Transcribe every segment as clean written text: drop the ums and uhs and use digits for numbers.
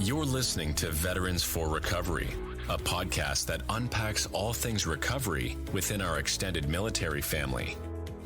You're listening to Veterans for Recovery, a podcast that unpacks all things recovery within our extended military family.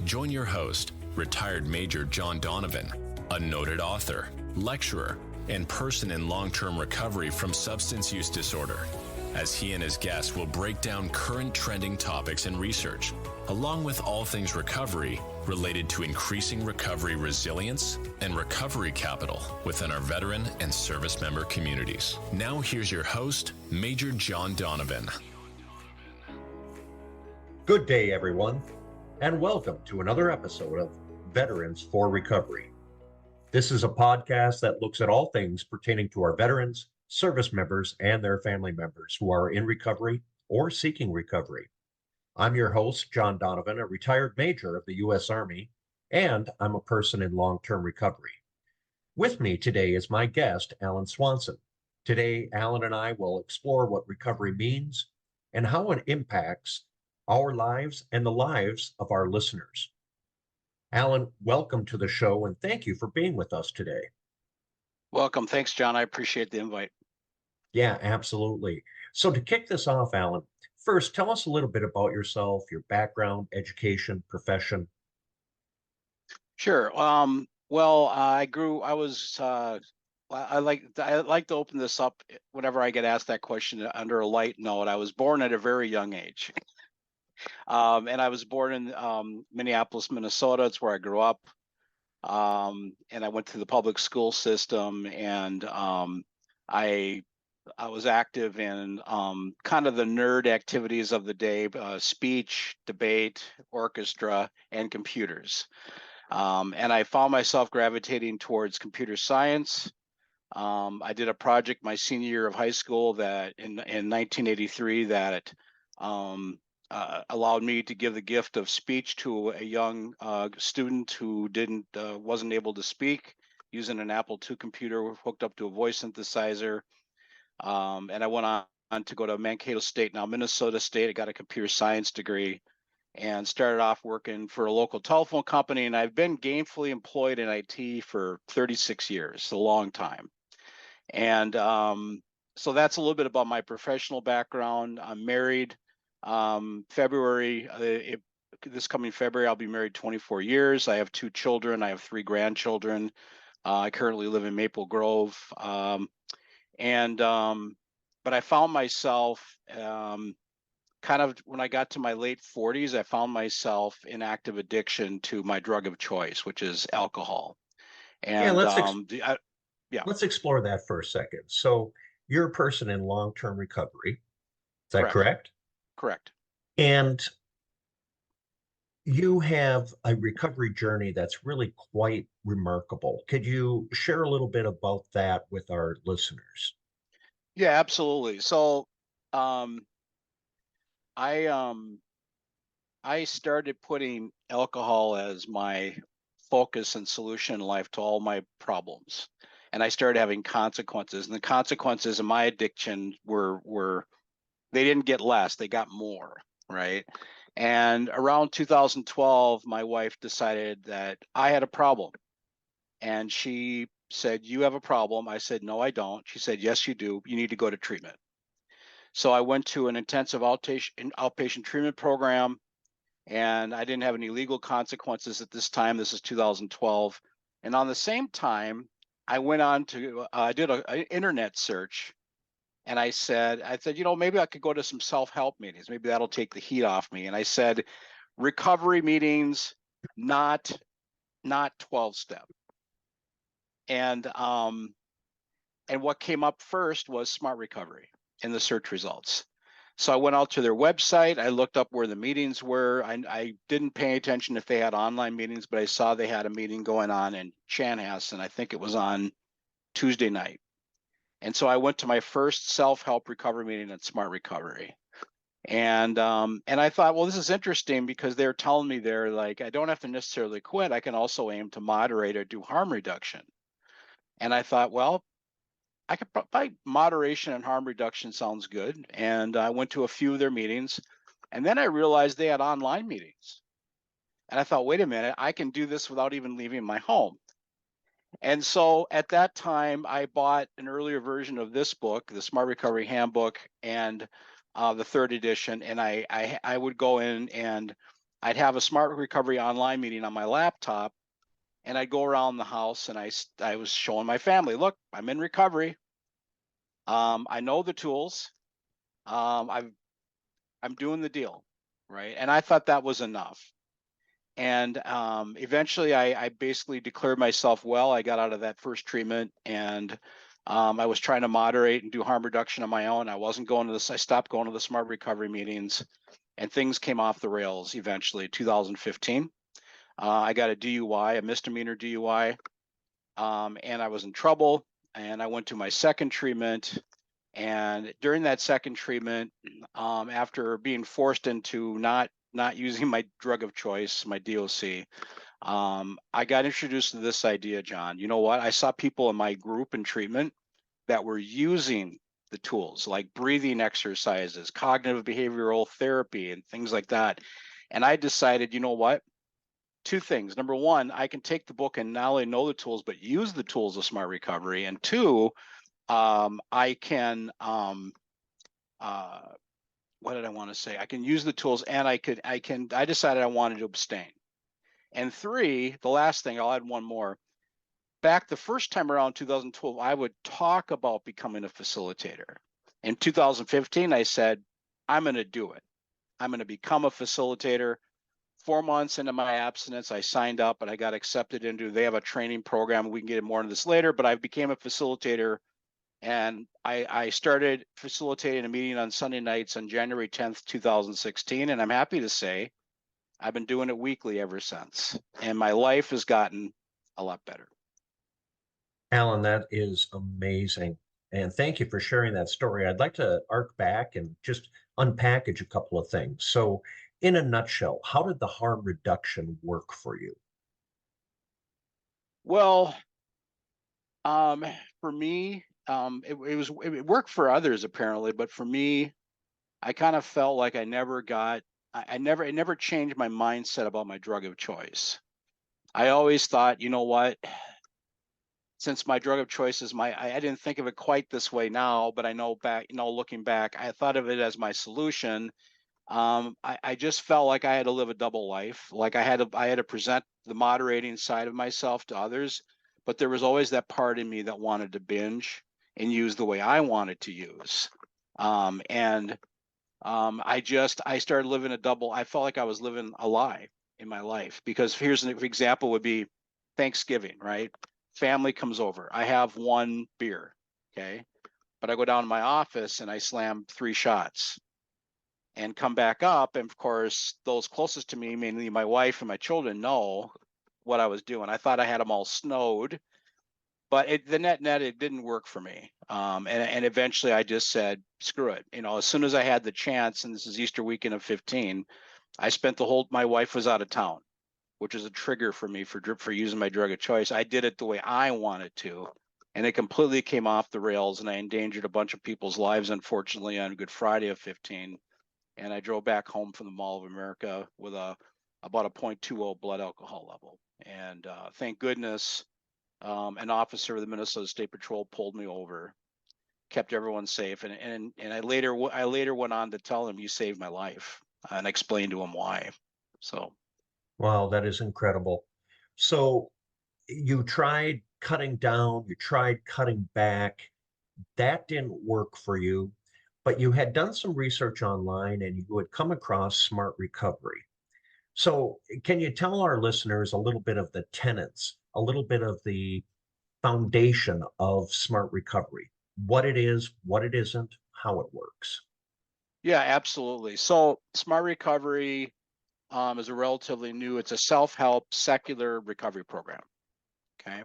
Join your host, retired Major John Donovan, a noted author, lecturer, and person in long-term recovery from substance use disorder, as he and his guests will break down current trending topics and research, along with all things recovery related to increasing recovery resilience and recovery capital within our veteran and service member communities. Now here's your host, Major John Donovan. Good day, everyone, and welcome to another episode of Veterans for Recovery. This is a podcast that looks at all things pertaining to our veterans, service members, and their family members who are in recovery or seeking recovery. I'm your host, John Donovan, a retired major of the U.S. Army, and I'm a person in long-term recovery. With me today is my guest, Alan Swanson. Today, Alan and I will explore what recovery means and how it impacts our lives and the lives of our listeners. Alan, welcome to the show, and thank you for being with us today. Welcome. Thanks, John. I appreciate the invite. Yeah, absolutely. So to kick this off, Alan, first, tell us a little bit about yourself, your background, education, profession. Sure. I like to open this up whenever I get asked that question under a light note. I was born at a very young age. And I was born in Minneapolis, Minnesota. It's where I grew up. And I went to the public school system, and I was active in kind of the nerd activities of the day, speech, debate, orchestra, and computers. And I found myself gravitating towards computer science. I did a project my senior year of high school that in 1983 that allowed me to give the gift of speech to a young student who wasn't able to speak, using an Apple II computer hooked up to a voice synthesizer. And I went on to go to Mankato State, now Minnesota State. I got a computer science degree and started off working for a local telephone company. And I've been gainfully employed in IT for 36 years, a long time. And so that's a little bit about my professional background. I'm married. This coming February, I'll be married 24 years. I have 2 children. I have 3 grandchildren. I currently live in Maple Grove. But I found myself kind of when I got to my late 40s, I found myself in active addiction to my drug of choice, which is alcohol. And let's explore that for a second. So you're a person in long-term recovery. Is that correct? Correct. And you have a recovery journey that's really quite remarkable. Could you share a little bit about that with our listeners? Yeah, absolutely. So I started putting alcohol as my focus and solution in life to all my problems. And I started having consequences. And the consequences of my addiction were they didn't get less, they got more, right? And around 2012, my wife decided that I had a problem. And she said, "You have a problem." I said, "No, I don't." She said, "Yes, you do. You need to go to treatment." So I went to an intensive outpatient treatment program, and I didn't have any legal consequences at this time. This is 2012. And on the same time, I went on to, I did an internet search, and I said, maybe I could go to some self-help meetings. Maybe that'll take the heat off me. And I said, recovery meetings, not 12-step. And what came up first was Smart Recovery in the search results. So I went out to their website. I looked up where the meetings were. I didn't pay attention if they had online meetings, but I saw they had a meeting going on in Chanhassen. I think it was on Tuesday night. And so I went to my first self-help recovery meeting at Smart Recovery. And I thought, well, this is interesting because they're telling me they're like, I don't have to necessarily quit. I can also aim to moderate or do harm reduction. And I thought, well, I could probably moderation and harm reduction sounds good. And I went to a few of their meetings, and then I realized they had online meetings. And I thought, wait a minute, I can do this without even leaving my home. And so at that time, I bought an earlier version of this book, the Smart Recovery Handbook, and the third edition. And I would go in and I'd have a Smart Recovery online meeting on my laptop, and I'd go around the house and I was showing my family, look, I'm in recovery. I know the tools. I'm doing the deal, right? And I thought that was enough. And eventually I basically declared myself well. I got out of that first treatment, and I was trying to moderate and do harm reduction on my own. I wasn't going to this. I stopped going to the Smart Recovery meetings, and things came off the rails eventually. 2015, I got a DUI, a misdemeanor DUI, and I was in trouble. And I went to my second treatment. And during that second treatment, after being forced into not using my drug of choice, my DOC, I got introduced to this idea, John. You know what? I saw people in my group in treatment that were using the tools like breathing exercises, cognitive behavioral therapy, and things like that. And I decided, you know what? Two things. Number one, I can take the book and not only know the tools, but use the tools of Smart Recovery. And two, I can what did I want to say? I can use the tools, and I decided I wanted to abstain. And three, the last thing, I'll add one more. Back the first time around 2012, I would talk about becoming a facilitator. In 2015, I said, I'm going to do it. I'm going to become a facilitator. 4 months into my abstinence, I signed up and I got accepted into, they have a training program. We can get more into this later, but I became a facilitator. And I started facilitating a meeting on Sunday nights on January 10th, 2016. And I'm happy to say I've been doing it weekly ever since. And my life has gotten a lot better. Alan, that is amazing. And thank you for sharing that story. I'd like to arc back and just unpackage a couple of things. So, in a nutshell, how did the harm reduction work for you? Well, for me, it worked for others apparently, but for me, I kind of felt like I never got, I never, it never changed my mindset about my drug of choice. I always thought, you know what, since my drug of choice is I didn't think of it quite this way now, but I know back, looking back, I thought of it as my solution. I just felt like I had to live a double life. Like I had to present the moderating side of myself to others, but there was always that part in me that wanted to binge and use the way I wanted to use. I started living a double. I felt like I was living a lie in my life, because here's an example would be Thanksgiving, right? Family comes over. I have one beer, okay? But I go down to my office and I slam 3 shots and come back up. And of course, those closest to me, mainly my wife and my children, know what I was doing. I thought I had them all snowed, but the net, it didn't work for me. And eventually I just said, screw it. As soon as I had the chance, and this is Easter weekend of 15, I spent my wife was out of town, which is a trigger for me for using my drug of choice. I did it the way I wanted to, and it completely came off the rails, and I endangered a bunch of people's lives, unfortunately, on Good Friday of 15. And I drove back home from the Mall of America with about a 0.20 blood alcohol level. And thank goodness, an officer of the Minnesota State Patrol pulled me over, kept everyone safe, and I later went on to tell him, you saved my life, and explained to him why. So. Wow, that is incredible. So, you tried cutting down, you tried cutting back. That didn't work for you, but you had done some research online and you had come across Smart Recovery. So, can you tell our listeners a little bit of the tenets, a little bit of the foundation of Smart Recovery? What it is, what it isn't, how it works? Yeah, absolutely. So Smart Recovery is a relatively new, it's a self-help secular recovery program. Okay.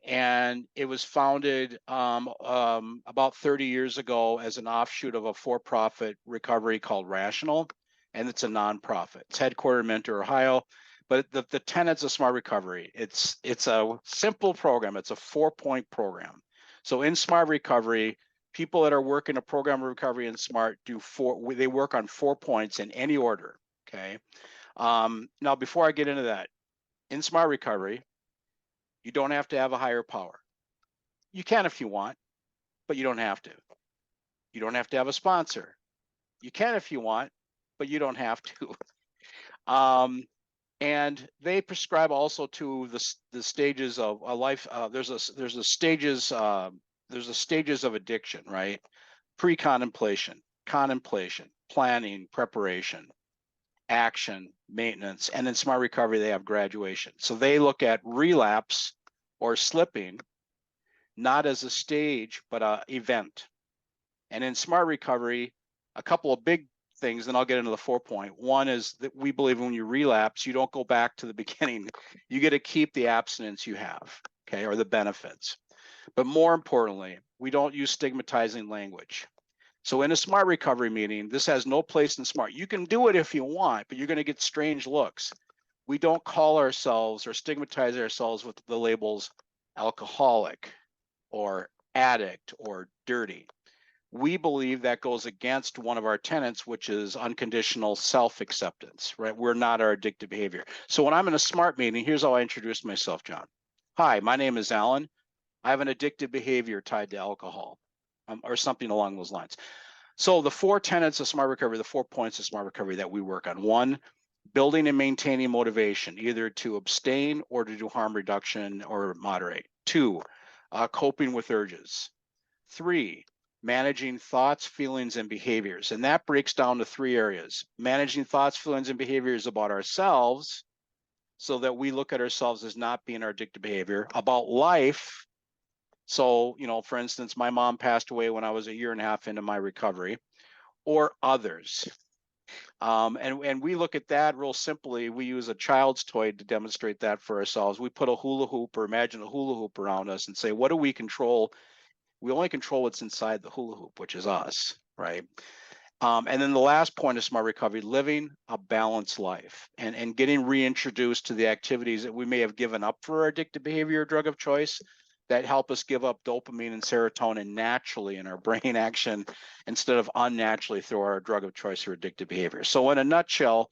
And it was founded about 30 years ago as an offshoot of a for-profit recovery called Rational, and it's a nonprofit. It's headquartered in Mentor, Ohio. But the tenets of Smart Recovery, it's a simple program. It's a 4-point program. So in Smart Recovery, people that are working a program of recovery in Smart they work on 4 points in any order. Okay. Now, before I get into that, in Smart Recovery, You don't have to have a higher power. You can if you want, but you don't have to. You don't have to have a sponsor. You can if you want, but you don't have to. And they prescribe also to the stages of a life. There's a stages of addiction, right? Pre-contemplation, contemplation, planning, preparation, action, maintenance, and in Smart Recovery they have graduation. So they look at relapse or slipping not as a stage but a event. And in Smart Recovery, a couple of big things, and I'll get into the 4-point. One is that we believe when you relapse, you don't go back to the beginning. You get to keep the abstinence you have, okay, or the benefits. But more importantly, we don't use stigmatizing language. So in a Smart Recovery meeting, this has no place in Smart. You can do it if you want, but you're going to get strange looks. We don't call ourselves or stigmatize ourselves with the labels alcoholic or addict or dirty. We believe that goes against one of our tenets, which is unconditional self-acceptance, right? We're not our addictive behavior. So when I'm in a Smart meeting, here's how I introduce myself, John. Hi, my name is Alan. I have an addictive behavior tied to alcohol, or something along those lines. So the 4 tenets of Smart Recovery, the 4 points of Smart Recovery that we work on. 1, building and maintaining motivation, either to abstain or to do harm reduction or moderate. 2, coping with urges. 3, managing thoughts, feelings, and behaviors. And that breaks down to 3 areas. Managing thoughts, feelings, and behaviors about ourselves, so that we look at ourselves as not being our addictive behavior. About life. So, for instance, my mom passed away when I was 1.5 years into my recovery, or others. And we look at that real simply. We use a child's toy to demonstrate that for ourselves. We put a hula hoop, or imagine a hula hoop around us, and say, what do we control? We only control what's inside the hula hoop, which is us, right? And then the last point of Smart Recovery, living a balanced life and getting reintroduced to the activities that we may have given up for our addictive behavior or drug of choice that help us give up dopamine and serotonin naturally in our brain action instead of unnaturally through our drug of choice or addictive behavior. So in a nutshell,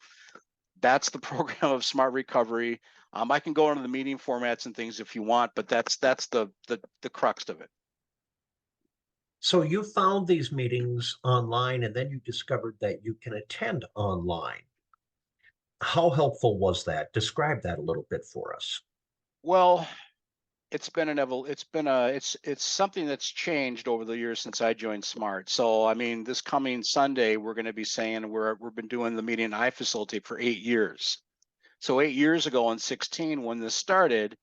that's the program of Smart Recovery. I can go into the meeting formats and things if you want, but that's the crux of it. So you found these meetings online, and then you discovered that you can attend online. How helpful was that? Describe that a little bit for us. Well, it's something that's changed over the years since I joined Smart. So I mean, this coming Sunday, we're going to be saying we've been doing the meeting I facilitate for 8 years. So 8 years ago in 2016, when this started,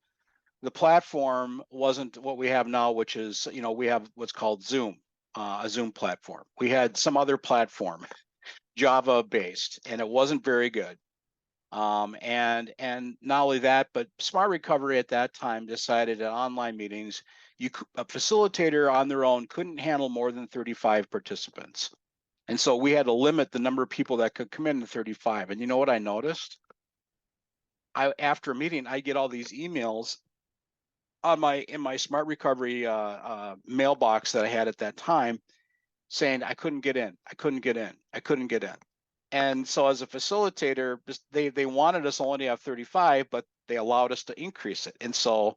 the platform wasn't what we have now, which is, we have what's called Zoom, a Zoom platform. We had some other platform, Java based, and it wasn't very good. And not only that, but Smart Recovery at that time decided at online meetings, a facilitator on their own couldn't handle more than 35 participants. And so we had to limit the number of people that could come in to 35. And you know what I noticed? After a meeting, I get all these emails in my Smart Recovery mailbox that I had at that time saying I couldn't get in. And so as a facilitator, they wanted us only to have 35, but they allowed us to increase it. And so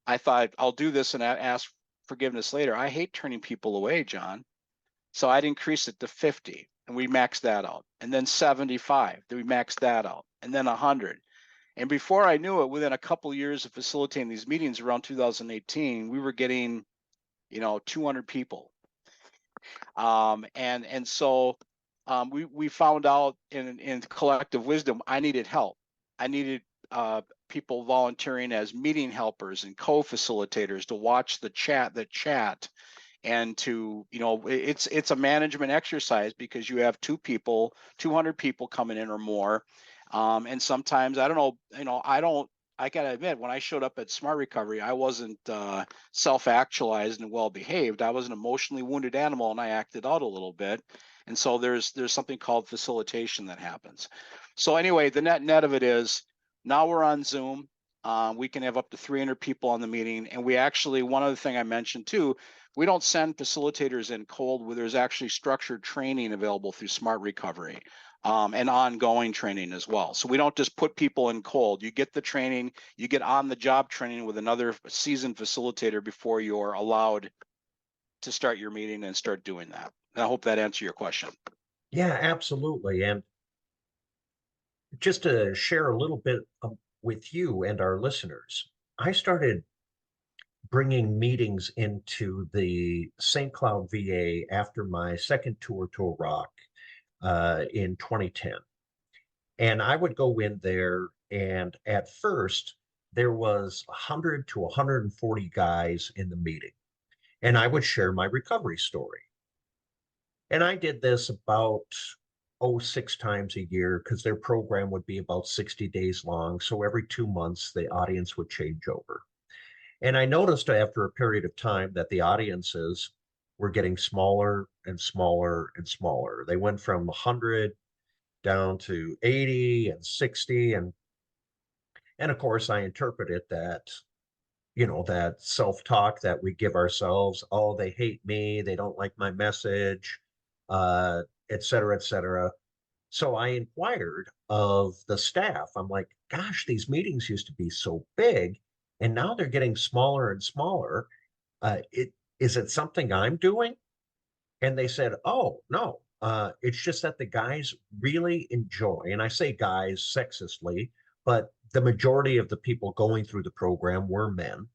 I thought, I'll do this and ask forgiveness later. I hate turning people away, John. So I'd increase it to 50, and we maxed that out. And then 75, then we maxed that out. And then 100. And before I knew it, within a couple of years of facilitating these meetings around 2018, we were getting, 200 people. And so we found out in collective wisdom, I needed help. I needed people volunteering as meeting helpers and co-facilitators to watch the chat, and to, it's a management exercise because you have 200 people coming in or more. And sometimes, I don't know, I gotta admit, when I showed up at Smart Recovery, I wasn't self-actualized and well-behaved. I was an emotionally wounded animal, and I acted out a little bit. And so there's something called facilitation that happens. So anyway, the net of it is, now we're on Zoom. We can have up to 300 people on the meeting. And we actually, one other thing I mentioned too, we don't send facilitators in cold, where there's actually structured training available through Smart Recovery. and ongoing training as well. So we don't just put people in cold. You get the training, you get on the job training with another seasoned facilitator before you're allowed to start your meeting and start doing that. And I hope that answered your question. Yeah, absolutely. And just to share a little bit with you and our listeners, I started bringing meetings into the St. Cloud VA after my second tour to Iraq in 2010. And I would go in there, and at first, there was 100 to 140 guys in the meeting, and I would share my recovery story. And I did this about 6 times a year because their program would be about 60 days long. So every 2 months, the audience would change over. And I noticed after a period of time that the audiences were getting smaller and smaller and smaller. They went from 100 down to 80 and 60. And of course, I interpreted that, that self-talk that we give ourselves. Oh, they hate me. They don't like my message, et cetera, et cetera. So I inquired of the staff. I'm like, gosh, these meetings used to be so big, and now they're getting smaller and smaller. Is it something I'm doing? And they said, oh, no, it's just that the guys really enjoy, and I say guys sexistly, but the majority of the people going through the program were men.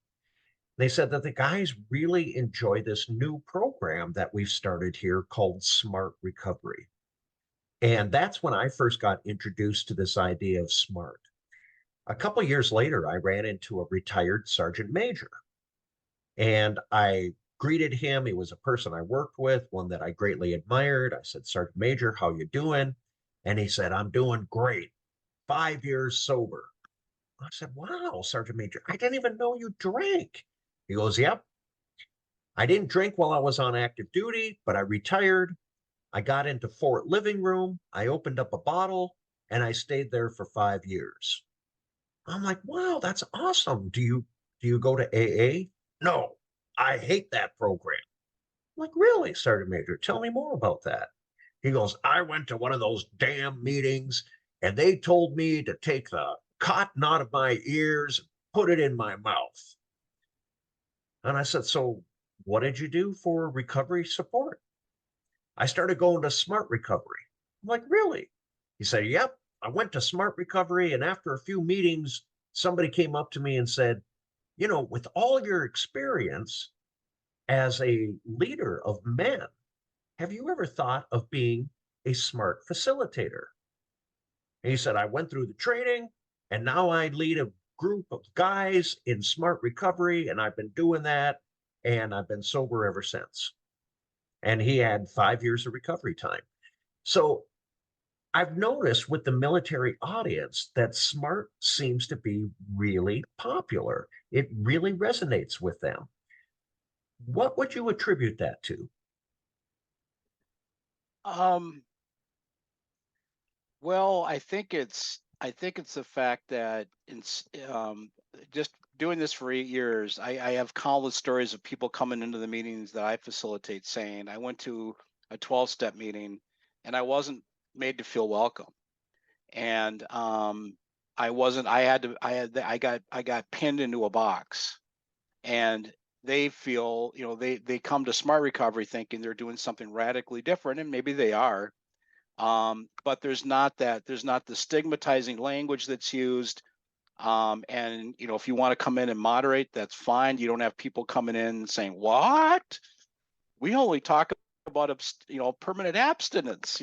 They said that the guys really enjoy this new program that we've started here called Smart Recovery. And that's when I first got introduced to this idea of SMART. A couple of years later, I ran into a retired sergeant major, and I greeted him. He was a person I worked with, one that I greatly admired. I said, Sergeant Major, how you doing? And he said, I'm doing great. 5 years sober. I said, wow, Sergeant Major, I didn't even know you drank. He goes, yep. I didn't drink while I was on active duty, but I retired. I got into Fort Living Room. I opened up a bottle and I stayed there for 5 years. I'm like, wow, that's awesome. Do you go to AA? No, I hate that program. I'm like, really, Sergeant Major? Tell me more about that. He goes, I went to one of those damn meetings and they told me to take the cotton out of my ears, put it in my mouth. And I said, so what did you do for recovery support? I started going to Smart Recovery. I'm like, really? He said, yep. I went to Smart Recovery, and after a few meetings, somebody came up to me and said, with all your experience as a leader of men, have you ever thought of being a smart facilitator? And he said, I went through the training and now I lead a group of guys in Smart Recovery, and I've been doing that and I've been sober ever since. And he had 5 years of recovery time. So I've noticed with the military audience that SMART seems to be really popular. It really resonates with them. What would you attribute that to? Um, well, I think it's the fact that just doing this for 8 years, I have countless stories of people coming into the meetings that I facilitate saying, I went to a 12-step meeting and I wasn't made to feel welcome. And I got pinned into a box, and they feel, they come to Smart Recovery thinking they're doing something radically different, and maybe they are. But there's not the stigmatizing language that's used. And if you want to come in and moderate, that's fine. You don't have people coming in saying, what? We only talk about permanent abstinence,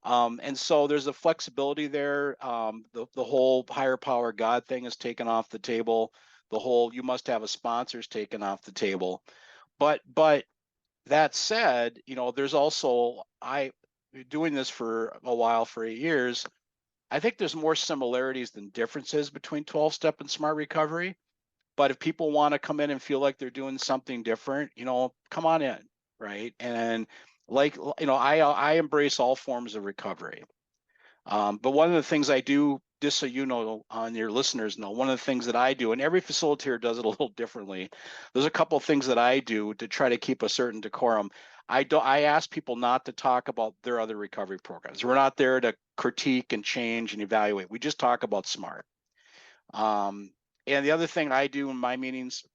and so there's a flexibility there. The whole higher power God thing is taken off the table. The whole you must have a sponsor is taken off the table. But that said, there's also, I doing this for a while, for 8 years, I think there's more similarities than differences between 12-step and Smart Recovery. But if people want to come in and feel like they're doing something different, come on in, right? And I embrace all forms of recovery. But one of the things I do just so you know, on your listeners know, one of the things that I do, and every facilitator does it a little differently. There's a couple of things that I do to try to keep a certain decorum. I ask people not to talk about their other recovery programs. We're not there to critique and change and evaluate. We just talk about SMART. And the other thing I do in my meetings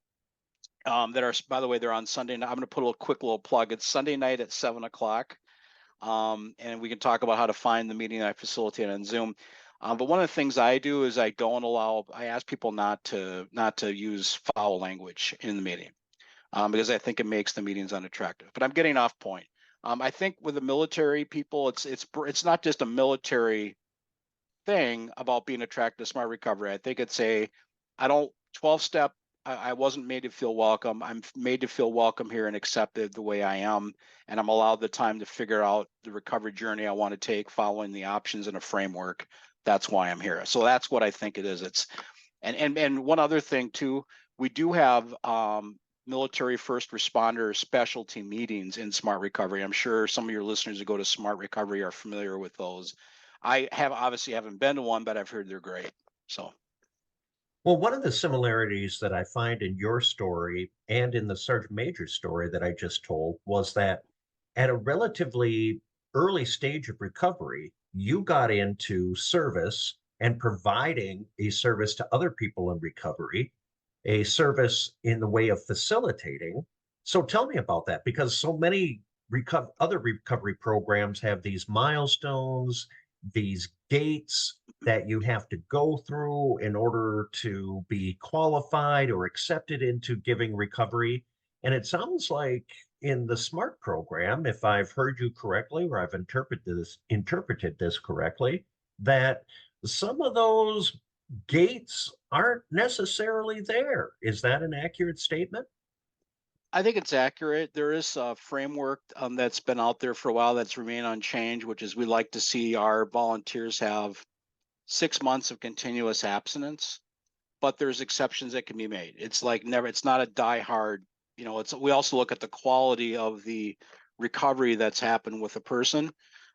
that are, by the way, they're on Sunday night. I'm going to put a quick little plug. It's Sunday night at 7 o'clock. And we can talk about how to find the meeting that I facilitate on Zoom. But one of the things I do is I ask people not to use foul language in the meeting, because I think it makes the meetings unattractive. But I'm getting off point. I think with the military people, it's not just a military thing about being attracted to smart recovery. I think it's I don't 12-step. I wasn't made to feel welcome. I'm made to feel welcome here and accepted the way I am. And I'm allowed the time to figure out the recovery journey I want to take, following the options in a framework. That's why I'm here. So that's what I think it is. And one other thing too, we do have military first responder specialty meetings in Smart Recovery. I'm sure some of your listeners who go to Smart Recovery are familiar with those. I obviously haven't been to one, but I've heard they're great. So. Well, one of the similarities that I find in your story and in the Sergeant Major story that I just told was that at a relatively early stage of recovery, you got into service and providing a service to other people in recovery, a service in the way of facilitating. So tell me about that, because so many other recovery programs have these milestones, these gates that you have to go through in order to be qualified or accepted into giving recovery. And it sounds like in the SMART program, if I've heard you correctly, or I've interpreted this correctly, that some of those gates aren't necessarily there. Is that an accurate statement? I think it's accurate. There is a framework that's been out there for a while that's remained unchanged, which is we like to see our volunteers have 6 months of continuous abstinence, but there's exceptions that can be made. It's like never, it's not a die hard, we also look at the quality of the recovery that's happened with a person.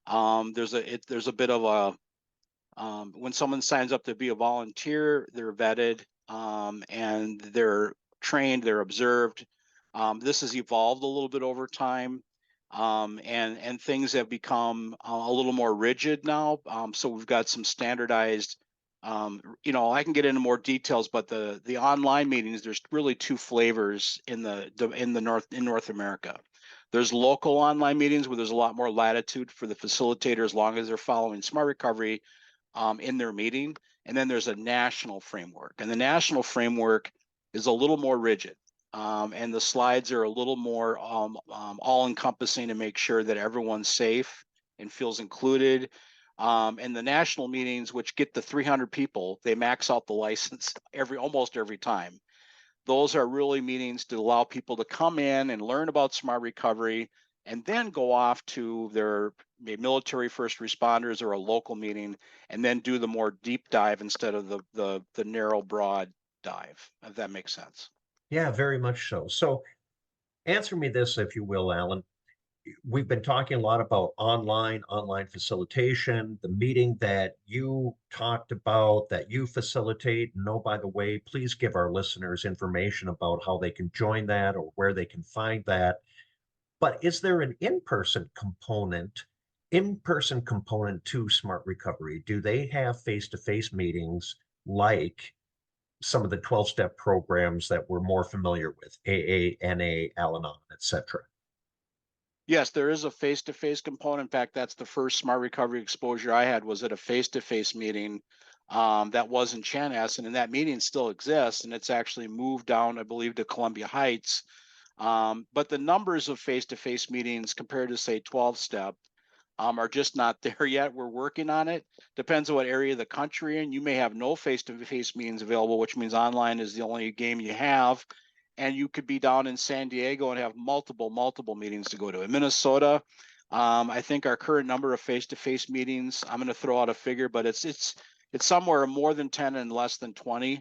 There's a bit of when someone signs up to be a volunteer, they're vetted, and they're trained, they're observed. This has evolved a little bit over time, and things have become a little more rigid now. So we've got some standardized. I can get into more details, but the online meetings, there's really two flavors in North America. There's local online meetings where there's a lot more latitude for the facilitator as long as they're following Smart Recovery in their meeting. And then there's a national framework, and the national framework is a little more rigid. And the slides are a little more all-encompassing to make sure that everyone's safe and feels included. And the national meetings, which get the 300 people, they max out the license almost every time. Those are really meetings to allow people to come in and learn about Smart Recovery, and then go off to their military first responders or a local meeting, and then do the more deep dive instead of the narrow, broad dive, if that makes sense. Yeah, very much so. So answer me this, if you will, Alan. We've been talking a lot about online facilitation, the meeting that you talked about, that you facilitate. And oh, by the way, please give our listeners information about how they can join that or where they can find that. But is there an in-person component to Smart Recovery? Do they have face-to-face meetings like some of the 12-step programs that we're more familiar with, AA, NA, Al-Anon, etc.? Yes, there is a face-to-face component. In fact, that's the first Smart Recovery exposure I had, was at a face-to-face meeting that was in Chanhassen, and that meeting still exists, and it's actually moved down, I believe, to Columbia Heights. But the numbers of face-to-face meetings compared to, say, 12-step are just not there yet. We're working on it. Depends on what area of the country you're in. You may have no face-to-face meetings available, which means online is the only game you have. And you could be down in San Diego and have multiple meetings to go to. In Minnesota, I think our current number of face-to-face meetings, I'm going to throw out a figure, but it's somewhere more than 10 and less than 20.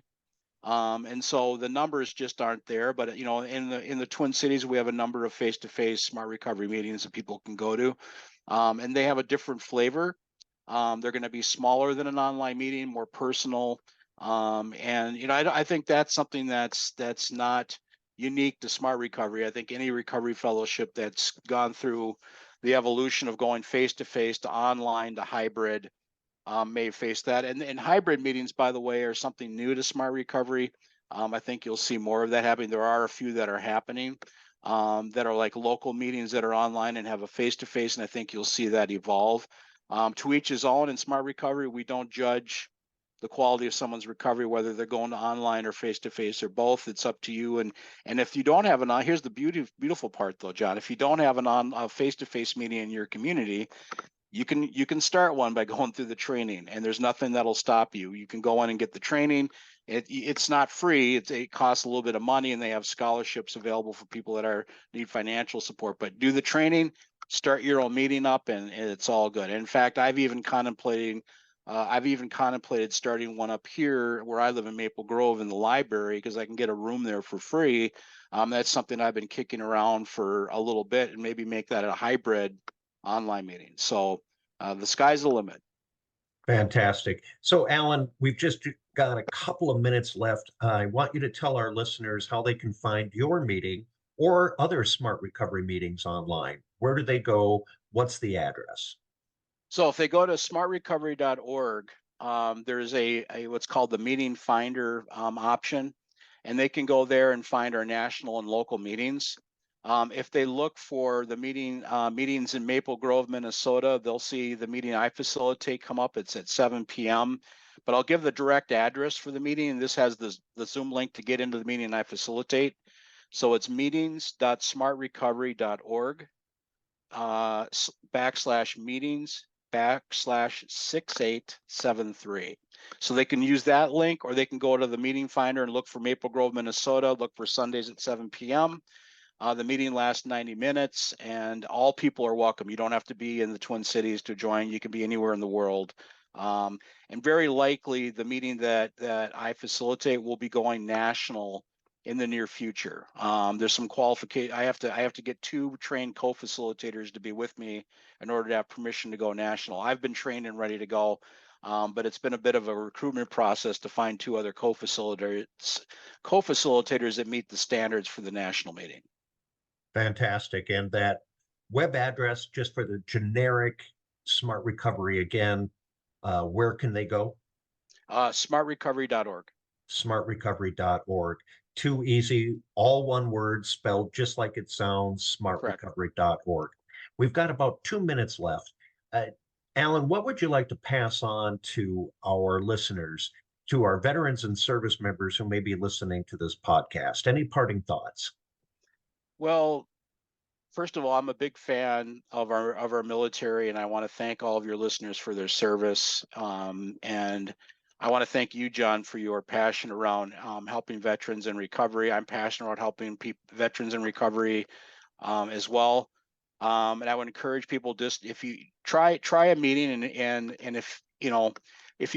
And so the numbers just aren't there. But in the Twin Cities, we have a number of face-to-face Smart Recovery meetings that people can go to, and they have a different flavor. They're going to be smaller than an online meeting, more personal. And I think that's something that's not unique to Smart Recovery. I think any recovery fellowship that's gone through the evolution of going face to online to hybrid may face that. And hybrid meetings, by the way, are something new to Smart Recovery. I think you'll see more of that happening. There are a few that are happening that are like local meetings that are online and have a face-to-face, and I think you'll see that evolve. To each his own. In Smart Recovery, we don't judge the quality of someone's recovery, whether they're going to online or face-to-face or both. It's up to you. And if you don't have here's the beautiful part though, John, if you don't have a face-to-face meeting in your community, you can start one by going through the training, and there's nothing that'll stop you. You can go in and get the training. It's not free. It costs a little bit of money, and they have scholarships available for people that need financial support. But do the training, start your own meeting up, and it's all good. And in fact, I've even contemplated starting one up here where I live in Maple Grove in the library, because I can get a room there for free. That's something I've been kicking around for a little bit, and maybe make that a hybrid online meeting. So the sky's the limit. Fantastic. So, Alan, we've just got a couple of minutes left. I want you to tell our listeners how they can find your meeting or other Smart Recovery meetings online. Where do they go? What's the address? So if they go to smartrecovery.org, there's a what's called the meeting finder option, and they can go there and find our national and local meetings. If they look for the meetings in Maple Grove, Minnesota, they'll see the meeting I facilitate come up. It's at 7 p.m. But I'll give the direct address for the meeting, and this has the Zoom link to get into the meeting I facilitate. So it's meetings.smartrecovery.org /meetings/6873. So they can use that link, or they can go to the meeting finder and look for Maple Grove, Minnesota, look for Sundays at 7 p.m. The meeting lasts 90 minutes, and all people are welcome. You don't have to be in the Twin Cities to join. You can be anywhere in the world. And very likely the meeting that I facilitate will be going national in the near future. There's some qualification. I have to get 2 trained co-facilitators to be with me in order to have permission to go national. I've been trained and ready to go, but it's been a bit of a recruitment process to find 2 other co-facilitators that meet the standards for the national meeting. Fantastic. And that web address, just for the generic Smart Recovery again, where can they go? Smartrecovery.org. Smartrecovery.org. Too easy, all one word, spelled just like it sounds, smartrecovery.org. We've got about 2 minutes left. Alan, what would you like to pass on to our listeners, to our veterans and service members who may be listening to this podcast? Any parting thoughts? Well, first of all, I'm a big fan of our military, and I want to thank all of your listeners for their service. And I want to thank you, John, for your passion around helping veterans in recovery. I'm passionate about helping veterans in recovery as well. And I would encourage people, just if you try a meeting, and if you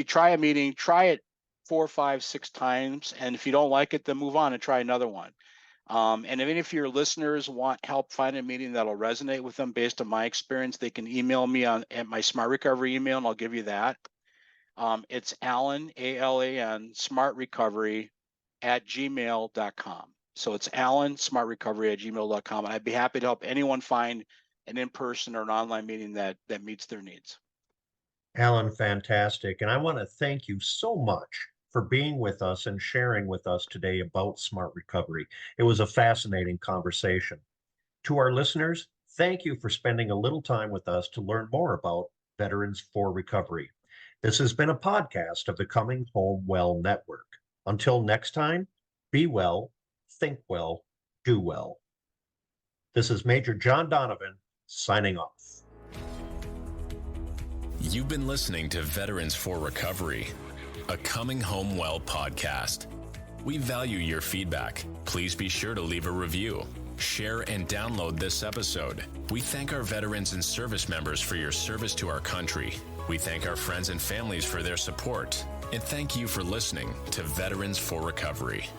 try a meeting, try it 4, 5, 6 times, and if you don't like it, then move on and try another one. And even if your listeners want help find a meeting that'll resonate with them based on my experience, they can email me at my Smart Recovery email, and I'll give you that. It's Alan, ALAN, smartrecovery@gmail.com. So it's Alan, smartrecovery@gmail.com. And I'd be happy to help anyone find an in-person or an online meeting that meets their needs. Alan, fantastic. And I want to thank you so much for being with us and sharing with us today about Smart Recovery. It was a fascinating conversation. To our listeners, thank you for spending a little time with us to learn more about Veterans for Recovery. This has been a podcast of the Coming Home Well Network. Until next time, be well, think well, do well. This is Major John Donovan signing off. You've been listening to Veterans for Recovery, a Coming Home Well podcast. We value your feedback. Please be sure to leave a review, share, and download this episode. We thank our veterans and service members for your service to our country. We thank our friends and families for their support. And thank you for listening to Veterans for Recovery.